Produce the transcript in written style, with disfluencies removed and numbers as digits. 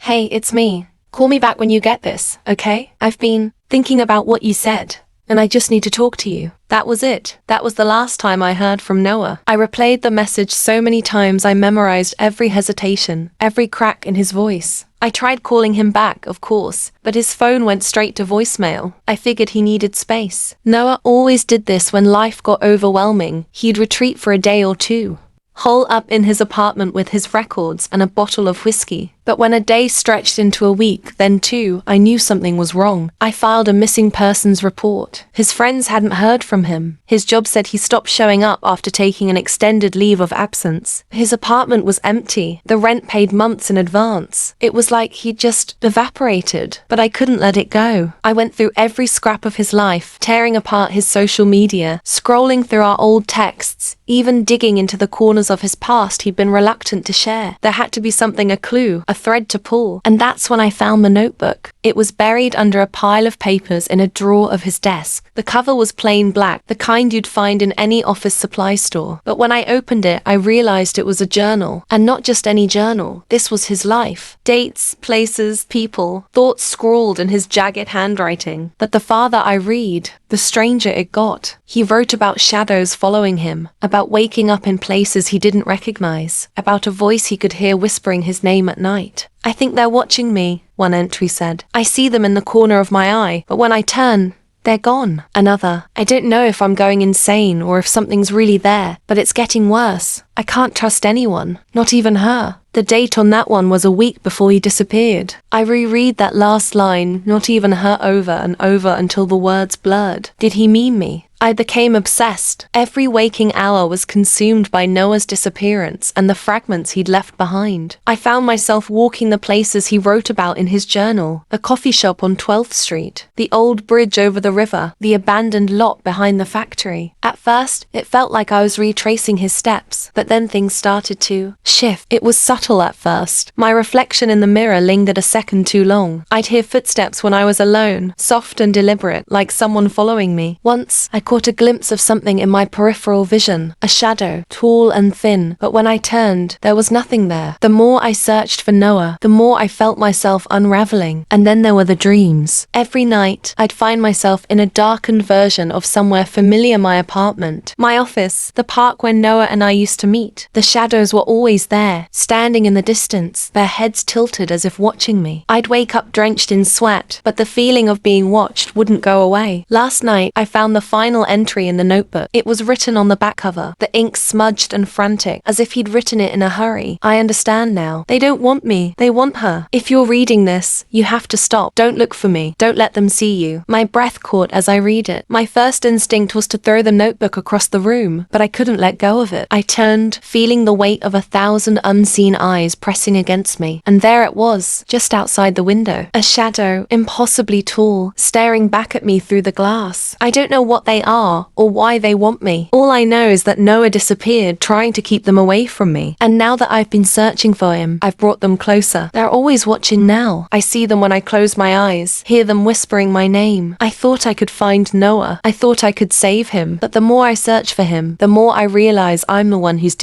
Hey, it's me. Call me back when you get this, okay? I've been thinking about what you said, and I just need to talk to you. That was it. That was the last time I heard from Noah. I replayed the message so many times I memorized every hesitation, every crack in his voice. I tried calling him back, of course, but his phone went straight to voicemail. I figured he needed space. Noah always did this when life got overwhelming. He'd retreat for a day or two, hole up in his apartment with his records and a bottle of whiskey. But when a day stretched into a week, then two, I knew something was wrong. I filed a missing persons report. His friends hadn't heard from him. His job said he stopped showing up after taking an extended leave of absence. His apartment was empty, the rent paid months in advance. It was like he'd just evaporated, but I couldn't let it go. I went through every scrap of his life, tearing apart his social media, scrolling through our old texts, even digging into the corners of his past he'd been reluctant to share. There had to be something, a clue, a thread to pull, and that's when I found the notebook. It was buried under a pile of papers in a drawer of his desk. The cover was plain black, the kind you'd find in any office supply store. But when I opened it, I realized it was a journal, and not just any journal. This was his life. Dates, places, people, thoughts scrawled in his jagged handwriting. But the farther I read, the stranger it got. He wrote about shadows following him, about waking up in places he didn't recognize, about a voice he could hear whispering his name at night. I think they're watching me, one entry said. I see them in the corner of my eye, but when I turn, they're gone. Another, I don't know if I'm going insane or if something's really there, but it's getting worse. I can't trust anyone, not even her. The date on that one was a week before he disappeared. I reread that last line, not even her, over and over until the words blurred. Did he mean me? I became obsessed. Every waking hour was consumed by Noah's disappearance and the fragments he'd left behind. I found myself walking the places he wrote about in his journal, the coffee shop on 12th Street, the old bridge over the river, the abandoned lot behind the factory. At first, it felt like I was retracing his steps, but then things started to shift. It was subtle at first. My reflection in the mirror lingered a second too long. I'd hear footsteps when I was alone, soft and deliberate, like someone following me. Once, I caught a glimpse of something in my peripheral vision, a shadow, tall and thin, but when I turned, there was nothing there. The more I searched for Noah, the more I felt myself unraveling. And then there were the dreams. Every night, I'd find myself in a darkened version of somewhere familiar: my apartment, my office, the park where Noah and I used to meet. The shadows were always there, standing in the distance, their heads tilted as if watching me. I'd wake up drenched in sweat, but the feeling of being watched wouldn't go away. Last night, I found the final entry in the notebook. It was written on the back cover, the ink smudged and frantic, as if he'd written it in a hurry. I understand now. They don't want me. They want her. If you're reading this, you have to stop. Don't look for me. Don't let them see you. My breath caught as I read it. My first instinct was to throw the notebook across the room, but I couldn't let go of it. I turned, feeling the weight of 1,000 unseen eyes pressing against me, and there it was, just outside the window. A shadow, impossibly tall, staring back at me through the glass. I don't know what they are or why they want me. All I know is that Noah disappeared, trying to keep them away from me. And now that I've been searching for him, I've brought them closer. They're always watching now. I see them when I close my eyes, hear them whispering my name. I thought I could find Noah. I thought I could save him. But the more I search for him, the more I realize I'm the one who's